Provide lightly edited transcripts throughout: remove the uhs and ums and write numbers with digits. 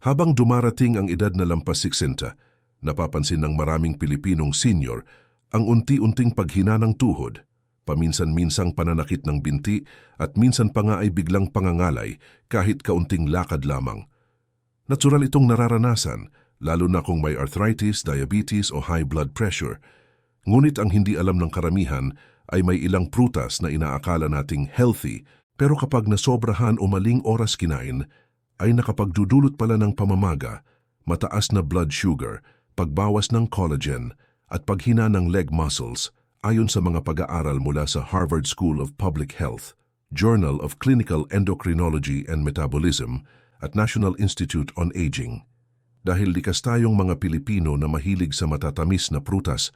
Habang dumarating ang edad na lampas 60, napapansin ng maraming Pilipinong senior ang unti-unting paghina ng tuhod, paminsan-minsang pananakit ng binti at minsan pa nga ay biglang pangangalay kahit kaunting lakad lamang. Natural itong nararanasan, lalo na kung may arthritis, diabetes o high blood pressure. Ngunit ang hindi alam ng karamihan ay may ilang prutas na inaakala nating healthy, pero kapag nasobrahan o maling oras kinain, ay nakapagdudulot pala ng pamamaga, mataas na blood sugar, pagbawas ng collagen, at paghina ng leg muscles, ayon sa mga pag-aaral mula sa Harvard School of Public Health, Journal of Clinical Endocrinology and Metabolism, at National Institute on Aging. Dahil likas tayong mga Pilipino na mahilig sa matatamis na prutas,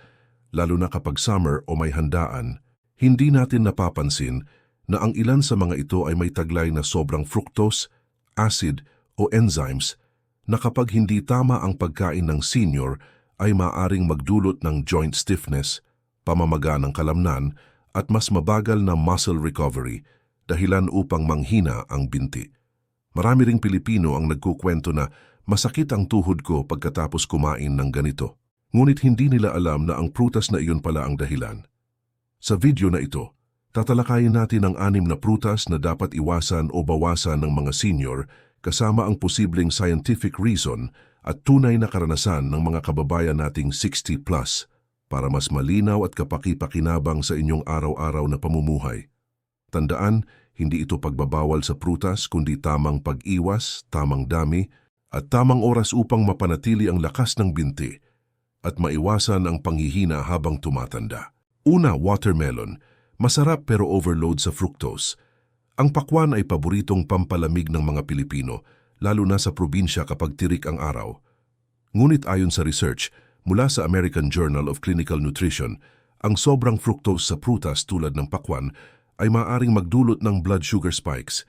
lalo na kapag summer o may handaan, hindi natin napapansin na ang ilan sa mga ito ay may taglay na sobrang fructose, acid o enzymes na kapag hindi tama ang pagkain ng senior ay maaring magdulot ng joint stiffness, pamamaga ng kalamnan at mas mabagal na muscle recovery, dahilan upang manghina ang binti. Marami ring Pilipino ang nagkukwento na masakit ang tuhod ko pagkatapos kumain ng ganito. Ngunit hindi nila alam na ang prutas na iyon pala ang dahilan. Sa video na ito, tatalakayin natin ang 6 na prutas na dapat iwasan o bawasan ng mga senior kasama ang posibleng scientific reason at tunay na karanasan ng mga kababayan nating 60 plus para mas malinaw at kapaki-pakinabang sa inyong araw-araw na pamumuhay. Tandaan, hindi ito pagbabawal sa prutas kundi tamang pag-iwas, tamang dami at tamang oras upang mapanatili ang lakas ng binti at maiwasan ang panghihina habang tumatanda. Una, watermelon. Masarap pero overload sa fructose. Ang pakwan ay paboritong pampalamig ng mga Pilipino, lalo na sa probinsya kapag tirik ang araw. Ngunit ayon sa research mula sa American Journal of Clinical Nutrition, ang sobrang fructose sa prutas tulad ng pakwan ay maaaring magdulot ng blood sugar spikes,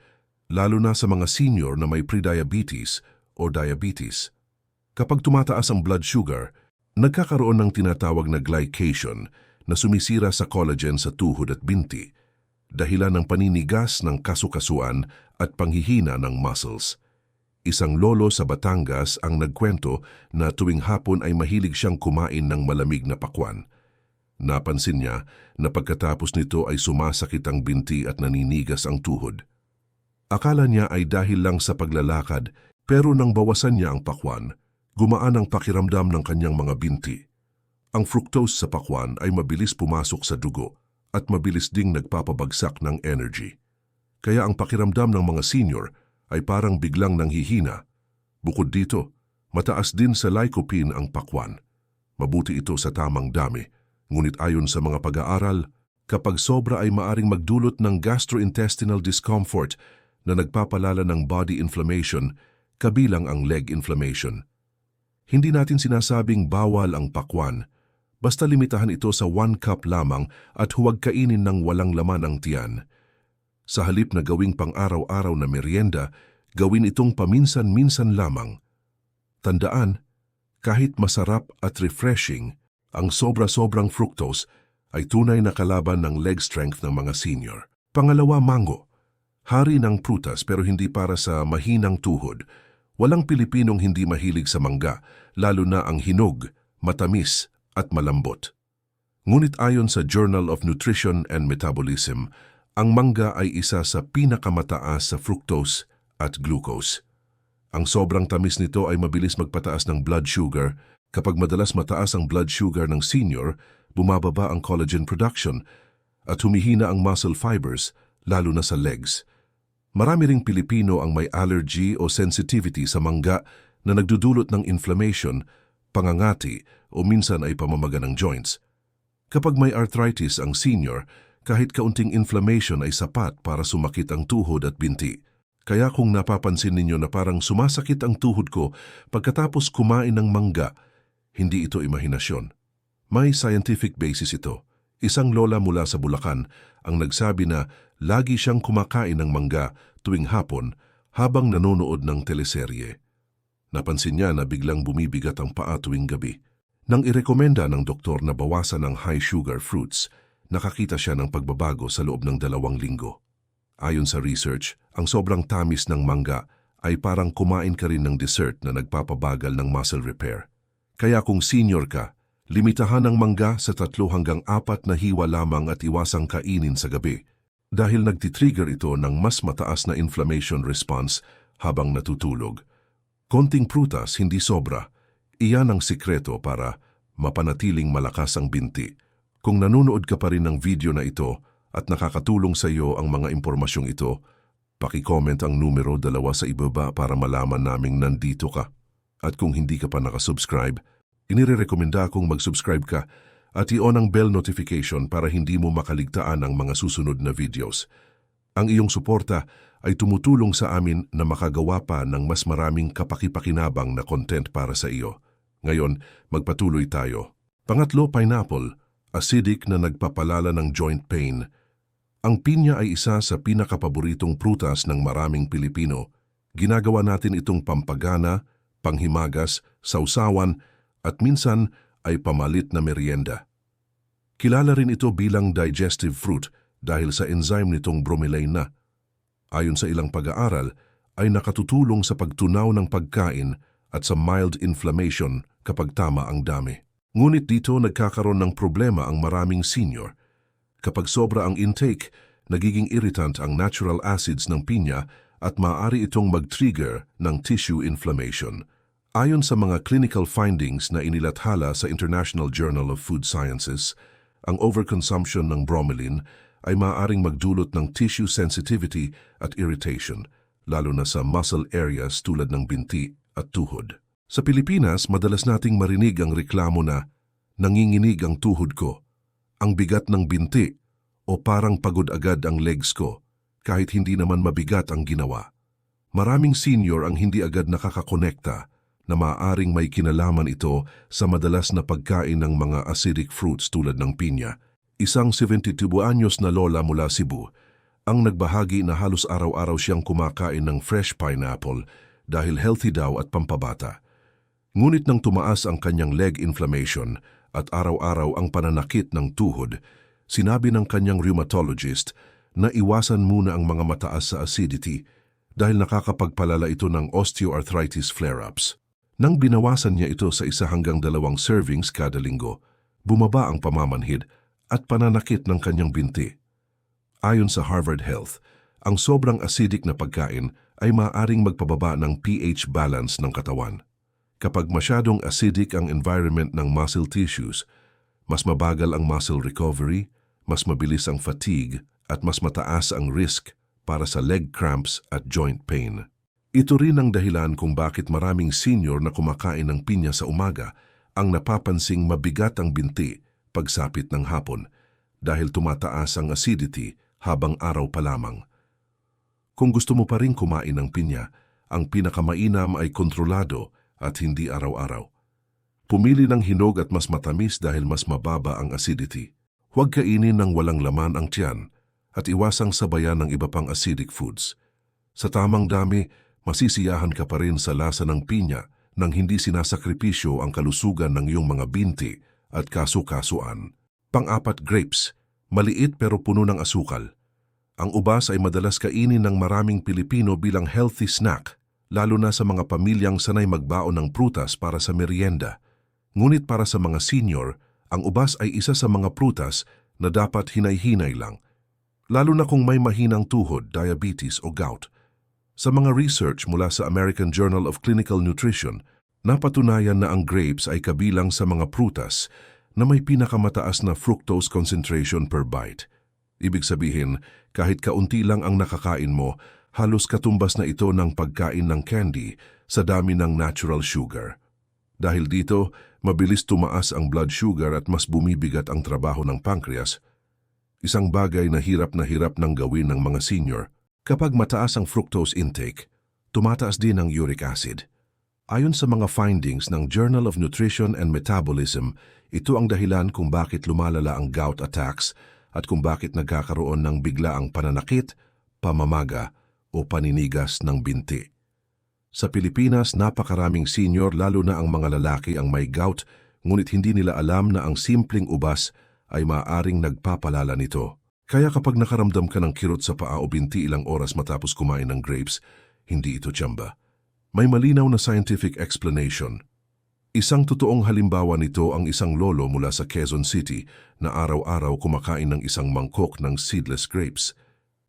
lalo na sa mga senior na may prediabetes o diabetes. Kapag tumataas ang blood sugar, nagkakaroon ng tinatawag na glycation na sumisira sa collagen sa tuhod at binti, dahilan ng paninigas ng kasukasuan at panghihina ng muscles. Isang lolo sa Batangas ang nagkwento na tuwing hapon ay mahilig siyang kumain ng malamig na pakwan. Napansin niya na pagkatapos nito ay sumasakit ang binti at naninigas ang tuhod. Akala niya ay dahil lang sa paglalakad, pero nang bawasan niya ang pakwan, gumaan ang pakiramdam ng kanyang mga binti. Ang fructose sa pakwan ay mabilis pumasok sa dugo at mabilis ding nagpapabagsak ng energy. Kaya ang pakiramdam ng mga senior ay parang biglang nanghihina. Bukod dito, mataas din sa lycopene ang pakwan. Mabuti ito sa tamang dami, ngunit ayon sa mga pag-aaral, kapag sobra ay maaring magdulot ng gastrointestinal discomfort na nagpapalala ng body inflammation, kabilang ang leg inflammation. Hindi natin sinasabing bawal ang pakwan, basta limitahan ito sa 1 cup lamang at huwag kainin ng walang laman ang tiyan. Sa halip na gawing pang-araw-araw na merienda, gawin itong paminsan-minsan lamang. Tandaan, kahit masarap at refreshing, ang sobra-sobrang fructose ay tunay na kalaban ng leg strength ng mga senior. Pangalawa, mango. Hari ng prutas pero hindi para sa mahinang tuhod. Walang Pilipinong hindi mahilig sa mangga, lalo na ang hinog, matamis at malambot. Ngunit ayon sa Journal of Nutrition and Metabolism, ang mangga ay isa sa pinakamataas sa fructose at glucose. Ang sobrang tamis nito ay mabilis magpataas ng blood sugar. Kapag madalas mataas ang blood sugar ng senior, bumababa ang collagen production at humihina ang muscle fibers, lalo na sa legs. Marami ring Pilipino ang may allergy o sensitivity sa mangga na nagdudulot ng inflammation, pangangati o minsan ay pamamaga ng joints. Kapag may arthritis ang senior, kahit kaunting inflammation ay sapat para sumakit ang tuhod at binti. Kaya kung napapansin ninyo na parang sumasakit ang tuhod ko pagkatapos kumain ng mangga, hindi ito imahinasyon. May scientific basis ito. Isang lola mula sa Bulacan ang nagsabi na lagi siyang kumakain ng mangga tuwing hapon habang nanonood ng teleserye. Napansin niya na biglang bumibigat ang paa tuwing gabi. Nang irekomenda ng doktor na bawasan ang high sugar fruits, nakakita siya ng pagbabago sa loob ng 2 linggo. Ayon sa research, ang sobrang tamis ng mangga ay parang kumain ka rin ng dessert na nagpapabagal ng muscle repair. Kaya kung senior ka, limitahan ang mangga sa 3 hanggang 4 na hiwa lamang at iwasang kainin sa gabi dahil nagtitrigger ito ng mas mataas na inflammation response habang natutulog. Konting prutas, hindi sobra. Iyan ang sikreto para mapanatiling malakas ang binti. Kung nanonood ka pa rin ng video na ito at nakakatulong sa iyo ang mga impormasyong ito, paki-comment ang numero 2 sa ibaba para malaman naming nandito ka. At kung hindi ka pa nakasubscribe, inirekomenda kong mag-subscribe ka at i-on ang bell notification para hindi mo makaligtaan ang mga susunod na videos. Ang iyong suporta ay tumutulong sa amin na makagawa pa ng mas maraming kapaki-pakinabang na content para sa iyo. Ngayon, magpatuloy tayo. Pangatlo, pineapple, acidic na nagpapalala ng joint pain. Ang pinya ay isa sa pinakapaboritong prutas ng maraming Pilipino. Ginagawa natin itong pampagana, panghimagas, sausawan, at minsan ay pamalit na merienda. Kilala rin ito bilang digestive fruit dahil sa enzyme nitong bromelain na. Ayon sa ilang pag-aaral, ay nakatutulong sa pagtunaw ng pagkain at sa mild inflammation kapag tama ang dami. Ngunit dito nagkakaroon ng problema ang maraming senior. Kapag sobra ang intake, nagiging irritant ang natural acids ng pinya at maaari itong mag-trigger ng tissue inflammation. Ayon sa mga clinical findings na inilathala sa International Journal of Food Sciences, ang overconsumption ng bromelain ay maaaring magdulot ng tissue sensitivity at irritation, lalo na sa muscle areas tulad ng binti at tuhod. Sa Pilipinas, madalas nating marinig ang reklamo na nanginginig ang tuhod ko, ang bigat ng binti, o parang pagod agad ang legs ko, kahit hindi naman mabigat ang ginawa. Maraming senior ang hindi agad nakakakonekta na maaaring may kinalaman ito sa madalas na pagkain ng mga acidic fruits tulad ng pinya. Isang 72 anyos na lola mula Cebu ang nagbahagi na halos araw-araw siyang kumakain ng fresh pineapple dahil healthy daw at pampabata. Ngunit nang tumaas ang kanyang leg inflammation at araw-araw ang pananakit ng tuhod, sinabi ng kanyang rheumatologist na iwasan muna ang mga mataas sa acidity dahil nakakapagpalala ito ng osteoarthritis flare-ups. Nang binawasan niya ito sa 1 hanggang 2 servings kada linggo, bumaba ang pamamanhid at pananakit ng kanyang binti. Ayon sa Harvard Health, ang sobrang acidic na pagkain ay maaaring magpababa ng pH balance ng katawan. Kapag masyadong acidic ang environment ng muscle tissues, mas mabagal ang muscle recovery, mas mabilis ang fatigue, at mas mataas ang risk para sa leg cramps at joint pain. Ito rin ang dahilan kung bakit maraming senior na kumakain ng pinya sa umaga ang napapansing mabigat ang binti pagsapit ng hapon dahil tumataas ang acidity habang araw pa lamang. Kung gusto mo pa rin kumain ng pinya, ang pinakamainam ay kontrolado at hindi araw-araw. Pumili ng hinog at mas matamis dahil mas mababa ang acidity. Huwag kainin ng walang laman ang tiyan at iwasang sabayan ng iba pang acidic foods. Sa tamang dami, masisiyahan ka pa rin sa lasa ng pinya nang hindi sinasakripisyo ang kalusugan ng iyong mga binti at kasu-kasuan. Pang-4, grapes. Maliit pero puno ng asukal. Ang ubas ay madalas kainin ng maraming Pilipino bilang healthy snack, lalo na sa mga pamilyang sanay magbaon ng prutas para sa merienda. Ngunit para sa mga senior, ang ubas ay isa sa mga prutas na dapat hinay-hinay lang, lalo na kung may mahinang tuhod, diabetes o gout. Sa mga research mula sa American Journal of Clinical Nutrition, napatunayan na ang grapes ay kabilang sa mga prutas na may pinakamataas na fructose concentration per bite. Ibig sabihin, kahit kaunti lang ang nakakain mo, halos katumbas na ito ng pagkain ng candy sa dami ng natural sugar. Dahil dito, mabilis tumaas ang blood sugar at mas bumibigat ang trabaho ng pancreas. Isang bagay na hirap ng gawin ng mga senior. Kapag mataas ang fructose intake, tumataas din ang uric acid. Ayon sa mga findings ng Journal of Nutrition and Metabolism, ito ang dahilan kung bakit lumalala ang gout attacks at kung bakit nagkakaroon ng biglaang pananakit, pamamaga o paninigas ng binti. Sa Pilipinas, napakaraming senior lalo na ang mga lalaki ang may gout, ngunit hindi nila alam na ang simpleng ubas ay maaaring nagpapalala nito. Kaya kapag nakaramdam ka ng kirot sa paa o binti ilang oras matapos kumain ng grapes, Hindi ito tsamba. May malinaw na scientific explanation. Isang totoong halimbawa nito ang isang lolo mula sa Quezon City na araw-araw kumakain ng isang mangkok ng seedless grapes.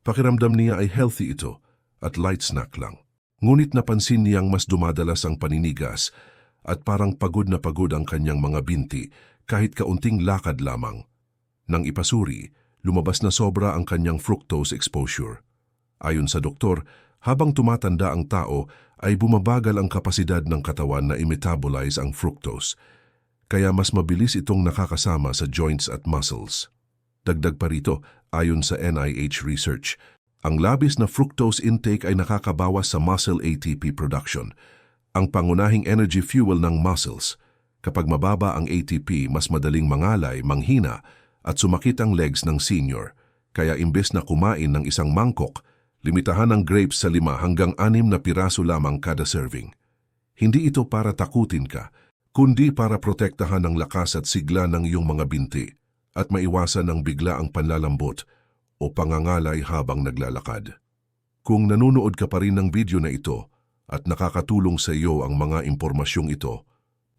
Pakiramdam niya ay healthy ito at light snack lang. Ngunit napansin niyang mas dumadalas ang paninigas at parang pagod na pagod ang kanyang mga binti kahit kaunting lakad lamang. Nang ipasuri, lumabas na sobra ang kanyang fructose exposure. Ayon sa doktor, habang tumatanda ang tao ay bumabagal ang kapasidad ng katawan na i-metabolize ang fructose, kaya mas mabilis itong nakakasama sa joints at muscles. Dagdag pa rito, ayon sa NIH research, ang labis na fructose intake ay nakakabawas sa muscle ATP production, ang pangunahing energy fuel ng muscles. Kapag mababa ang ATP, mas madaling mangalay, manghina at sumakit ang legs ng senior. Kaya imbes na kumain ng isang mangkok, limitahan ang grapes sa 5 hanggang 6 na piraso lamang kada serving. Hindi ito para takutin ka, kundi para protektahan ang lakas at sigla ng iyong mga binti at maiwasan ang bigla ang panlalambot o pangangalay habang naglalakad. Kung nanonood ka pa rin ng video na ito at nakakatulong sa iyo ang mga impormasyong ito,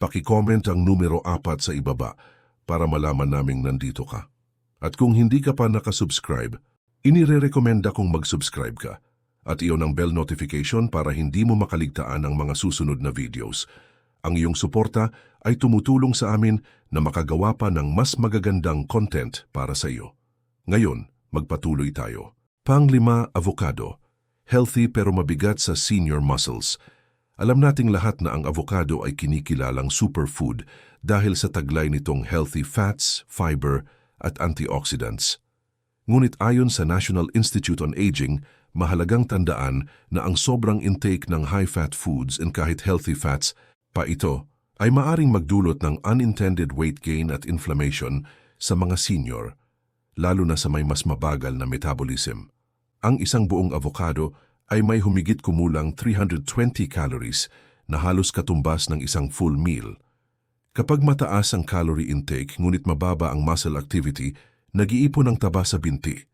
paki-comment ang numero 4 sa ibaba para malaman naming nandito ka. At kung hindi ka pa nakasubscribe, inirerekomenda kong mag-subscribe ka at iyon ang bell notification para hindi mo makaligtaan ang mga susunod na videos. Ang iyong suporta ay tumutulong sa amin na makagawa pa ng mas magagandang content para sa iyo. Ngayon, magpatuloy tayo. Pang-5, avocado. Healthy pero mabigat sa senior muscles. Alam nating lahat na ang avocado ay kinikilalang superfood dahil sa taglay nitong healthy fats, fiber at antioxidants. Ngunit ayon sa National Institute on Aging, mahalagang tandaan na ang sobrang intake ng high-fat foods and kahit healthy fats pa ito ay maaring magdulot ng unintended weight gain at inflammation sa mga senior, lalo na sa may mas mabagal na metabolism. Ang isang buong avocado ay may humigit kumulang 320 calories na halos katumbas ng isang full meal. Kapag mataas ang calorie intake ngunit mababa ang muscle activity, nag-iipon ang taba sa binti.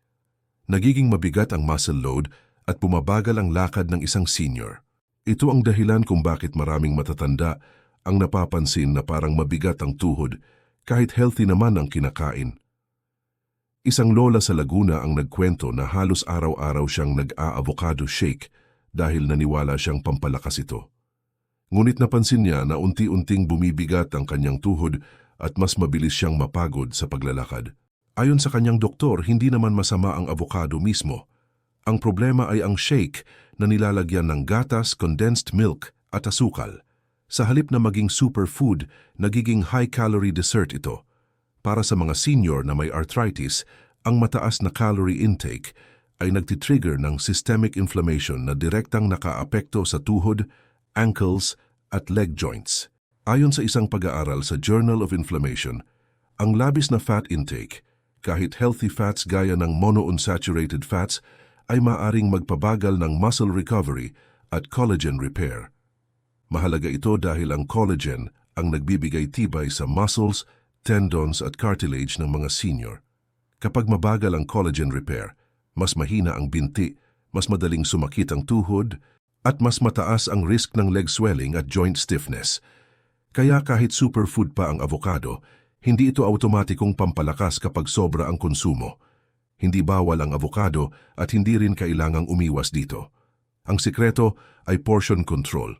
Nagiging mabigat ang muscle load at bumabagal ang lakad ng isang senior. Ito ang dahilan kung bakit maraming matatanda ang napapansin na parang mabigat ang tuhod kahit healthy naman ang kinakain. Isang lola sa Laguna ang nagkwento na halos araw-araw siyang nag-a-avocado shake dahil naniwala siyang pampalakas ito. Ngunit napansin niya na unti-unting bumibigat ang kanyang tuhod at mas mabilis siyang mapagod sa paglalakad. Ayon sa kanyang doktor, hindi naman masama ang avocado mismo. Ang problema ay ang shake na nilalagyan ng gatas, condensed milk at asukal. Sa halip na maging superfood, nagiging high-calorie dessert ito. Para sa mga senior na may arthritis, ang mataas na calorie intake ay nagtitrigger ng systemic inflammation na direktang nakaapekto sa tuhod, ankles at leg joints. Ayon sa isang pag-aaral sa Journal of Inflammation, ang labis na fat intake, kahit healthy fats gaya ng monounsaturated fats, ay maaring magpabagal ng muscle recovery at collagen repair. Mahalaga ito dahil ang collagen ang nagbibigay tibay sa muscles, tendons at cartilage ng mga senior. Kapag mabagal ang collagen repair, mas mahina ang binti, mas madaling sumakit ang tuhod, at mas mataas ang risk ng leg swelling at joint stiffness. Kaya kahit superfood pa ang avocado, hindi ito automatikong pampalakas kapag sobra ang konsumo. Hindi bawal ang avocado at hindi rin kailangang umiwas dito. Ang sikreto ay portion control.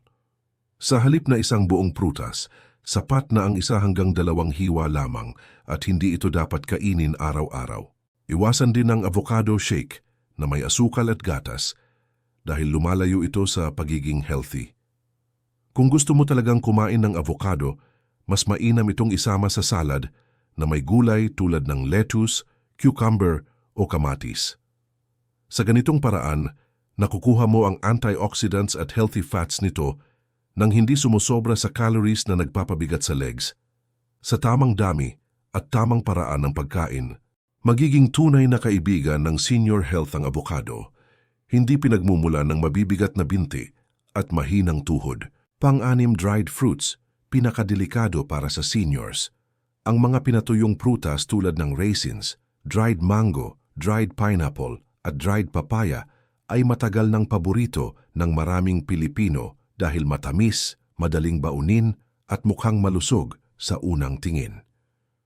Sa halip na isang buong prutas, sapat na ang 1 hanggang 2 hiwa lamang at hindi ito dapat kainin araw-araw. Iwasan din ang avocado shake na may asukal at gatas dahil lumalayo ito sa pagiging healthy. Kung gusto mo talagang kumain ng avocado, mas mainam itong isama sa salad na may gulay tulad ng lettuce, cucumber o kamatis. Sa ganitong paraan, nakukuha mo ang antioxidants at healthy fats nito nang hindi sumusobra sa calories na nagpapabigat sa legs. Sa tamang dami at tamang paraan ng pagkain, magiging tunay na kaibigan ng senior health ang avocado, hindi pinagmumulan ng mabibigat na binti at mahinang tuhod. Pang-6, dried fruits, pinakadelikado para sa seniors. Ang mga pinatuyong prutas tulad ng raisins, dried mango, dried pineapple at dried papaya ay matagal ng paborito ng maraming Pilipino dahil matamis, madaling baunin at mukhang malusog sa unang tingin.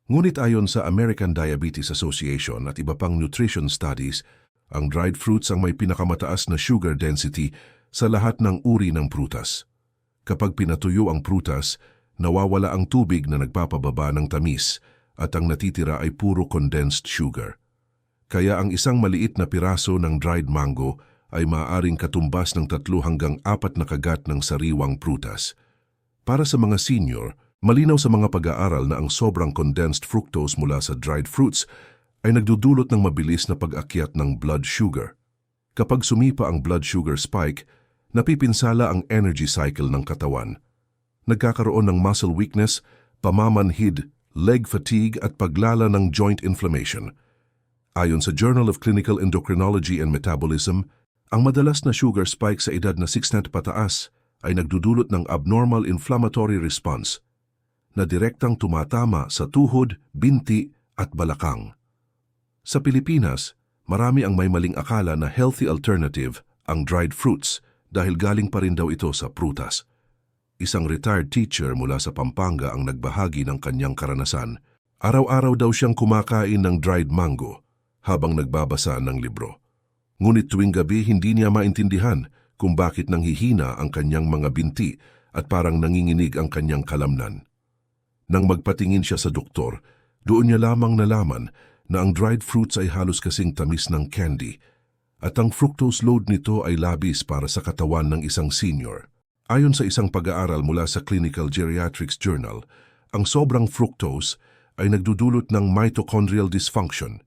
Ngunit ayon sa American Diabetes Association at iba pang nutrition studies, ang dried fruits ang may pinakamataas na sugar density sa lahat ng uri ng prutas. Kapag pinatuyo ang prutas, nawawala ang tubig na nagpapababa ng tamis at ang natitira ay puro condensed sugar. Kaya ang isang maliit na piraso ng dried mango ay maaaring katumbas ng 3 hanggang 4 na kagat ng sariwang prutas. Para sa mga senior, malinaw sa mga pag-aaral na ang sobrang condensed fructose mula sa dried fruits ay nagdudulot ng mabilis na pag-akyat ng blood sugar. Kapag sumipa ang blood sugar spike, napipinsala ang energy cycle ng katawan. Nagkakaroon ng muscle weakness, pamamanhid, leg fatigue at paglala ng joint inflammation. Ayon sa Journal of Clinical Endocrinology and Metabolism, ang madalas na sugar spike sa edad na 60 pataas ay nagdudulot ng abnormal inflammatory response na direktang tumatama sa tuhod, binti at balakang. Sa Pilipinas, marami ang may maling akala na healthy alternative ang dried fruits dahil galing pa rin daw ito sa prutas. Isang retired teacher mula sa Pampanga ang nagbahagi ng kanyang karanasan. Araw-araw daw siyang kumakain ng dried mango habang nagbabasa ng libro. Ngunit tuwing gabi hindi niya maintindihan kung bakit nanghihina ang kanyang mga binti at parang nanginginig ang kanyang kalamnan. Nang magpatingin siya sa doktor, doon niya lamang nalaman na ang dried fruits ay halos kasing tamis ng candy at ang fructose load nito ay labis para sa katawan ng isang senior. Ayon sa isang pag-aaral mula sa Clinical Geriatrics Journal, ang sobrang fructose ay nagdudulot ng mitochondrial dysfunction.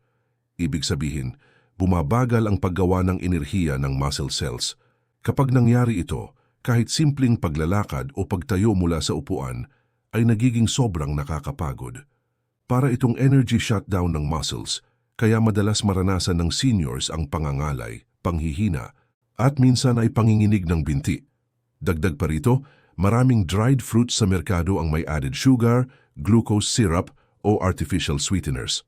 Ibig sabihin, bumabagal ang paggawa ng enerhiya ng muscle cells. Kapag nangyari ito, kahit simpleng paglalakad o pagtayo mula sa upuan, ay nagiging sobrang nakakapagod. Para itong energy shutdown ng muscles, kaya madalas maranasan ng seniors ang pangangalay, panghihina, at minsan ay panginginig ng binti. Dagdag pa rito, maraming dried fruits sa merkado ang may added sugar, glucose syrup o artificial sweeteners.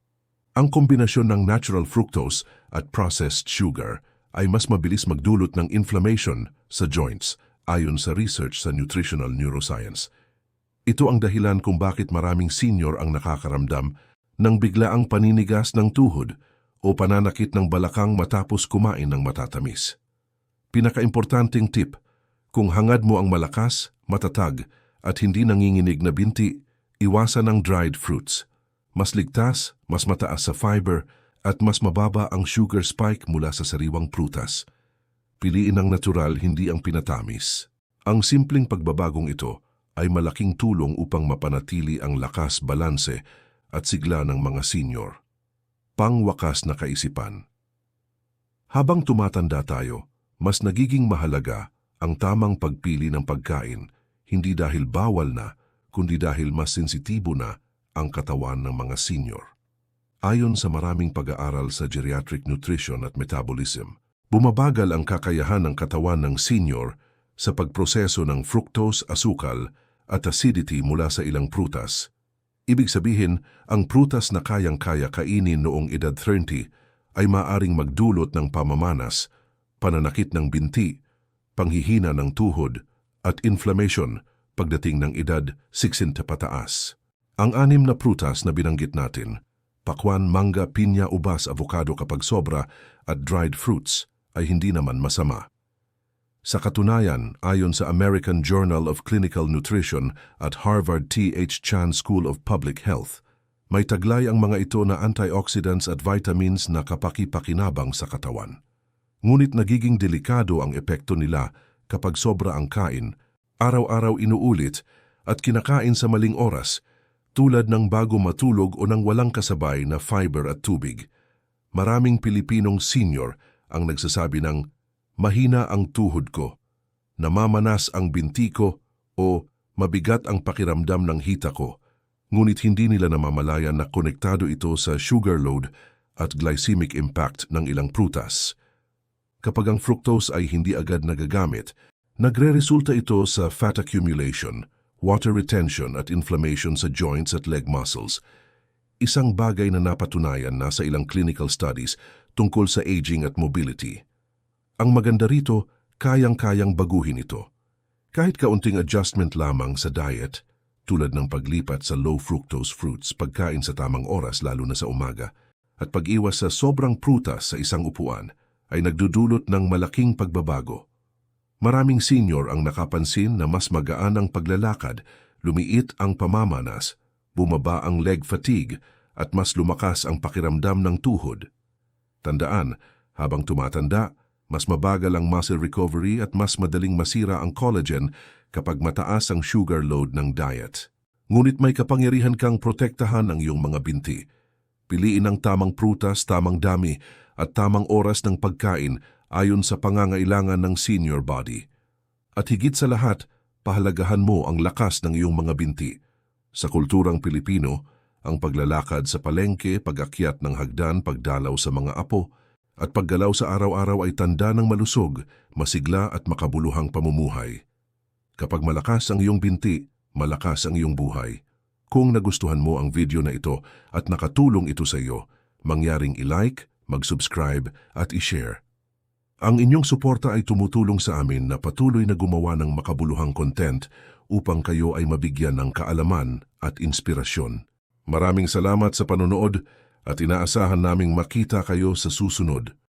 Ang kombinasyon ng natural fructose at processed sugar ay mas mabilis magdulot ng inflammation sa joints ayon sa research sa nutritional neuroscience. Ito ang dahilan kung bakit maraming senior ang nakakaramdam ng biglaang paninigas ng tuhod o pananakit ng balakang matapos kumain ng matatamis. Pinakaimportanteng tip, kung hangad mo ang malakas, matatag at hindi nanginginig na binti, iwasan ang dried fruits. Mas ligtas, mas mataas sa fiber at mas mababa ang sugar spike mula sa sariwang prutas. Piliin ang natural, hindi ang pinatamis. Ang simpleng pagbabagong ito ay malaking tulong upang mapanatili ang lakas, balanse at sigla ng mga senior. Pangwakas na kaisipan. Habang tumatanda tayo, mas nagiging mahalaga ang tamang pagpili ng pagkain, hindi dahil bawal na, kundi dahil mas sensitibo na ang katawan ng mga senior. Ayon sa maraming pag-aaral sa geriatric nutrition at metabolism, bumabagal ang kakayahan ng katawan ng senior sa pagproseso ng fructose, asukal at acidity mula sa ilang prutas. Ibig sabihin, ang prutas na kayang-kaya kainin noong edad 30 ay maaring magdulot ng pamamanas, pananakit ng binti, panghihina ng tuhod at inflammation pagdating ng edad 60 pataas. Ang 6 na prutas na binanggit natin, pakwan, mangga, pinya, ubas, avocado kapag sobra at dried fruits ay hindi naman masama. Sa katunayan, ayon sa American Journal of Clinical Nutrition at Harvard T.H. Chan School of Public Health, may taglay ang mga ito na antioxidants at vitamins na kapaki-pakinabang sa katawan. Ngunit nagiging delikado ang epekto nila kapag sobra ang kain, araw-araw inuulit at kinakain sa maling oras, tulad ng bago matulog o ng walang kasabay na fiber at tubig. Maraming Pilipinong senior ang nagsasabi ng mahina ang tuhod ko, namamanas ang binti ko o mabigat ang pakiramdam ng hita ko, ngunit hindi nila namamalayan na konektado ito sa sugar load at glycemic impact ng ilang prutas. Kapag ang fructose ay hindi agad nagagamit, nagre-resulta ito sa fat accumulation, water retention at inflammation sa joints at leg muscles. Isang bagay na napatunayan na sa ilang clinical studies tungkol sa aging at mobility. Ang maganda rito, kayang-kayang baguhin ito. Kahit kaunting adjustment lamang sa diet, tulad ng paglipat sa low-fructose fruits, pagkain sa tamang oras lalo na sa umaga, at pag-iwas sa sobrang prutas sa isang upuan, ay nagdudulot ng malaking pagbabago. Maraming senior ang nakapansin na mas magaan ang paglalakad, lumiit ang pamamanas, bumaba ang leg fatigue, at mas lumakas ang pakiramdam ng tuhod. Tandaan, habang tumatanda, mas mabagal ang muscle recovery at mas madaling masira ang collagen kapag mataas ang sugar load ng diet. Ngunit may kapangyarihan kang protektahan ang iyong mga binti. Piliin ang tamang prutas, tamang dami, at tamang oras ng pagkain ayon sa pangangailangan ng senior body. At higit sa lahat, pahalagahan mo ang lakas ng iyong mga binti. Sa kulturang Pilipino, ang paglalakad sa palengke, pag-akyat ng hagdan, pagdalaw sa mga apo, at paggalaw sa araw-araw ay tanda ng malusog, masigla at makabuluhang pamumuhay. Kapag malakas ang iyong binti, malakas ang iyong buhay. Kung nagustuhan mo ang video na ito at nakatulong ito sa iyo, mangyaring i-like, mag-subscribe at i-share. Ang inyong suporta ay tumutulong sa amin na patuloy na gumawa ng makabuluhang content upang kayo ay mabigyan ng kaalaman at inspirasyon. Maraming salamat sa panonood at inaasahan naming makita kayo sa susunod.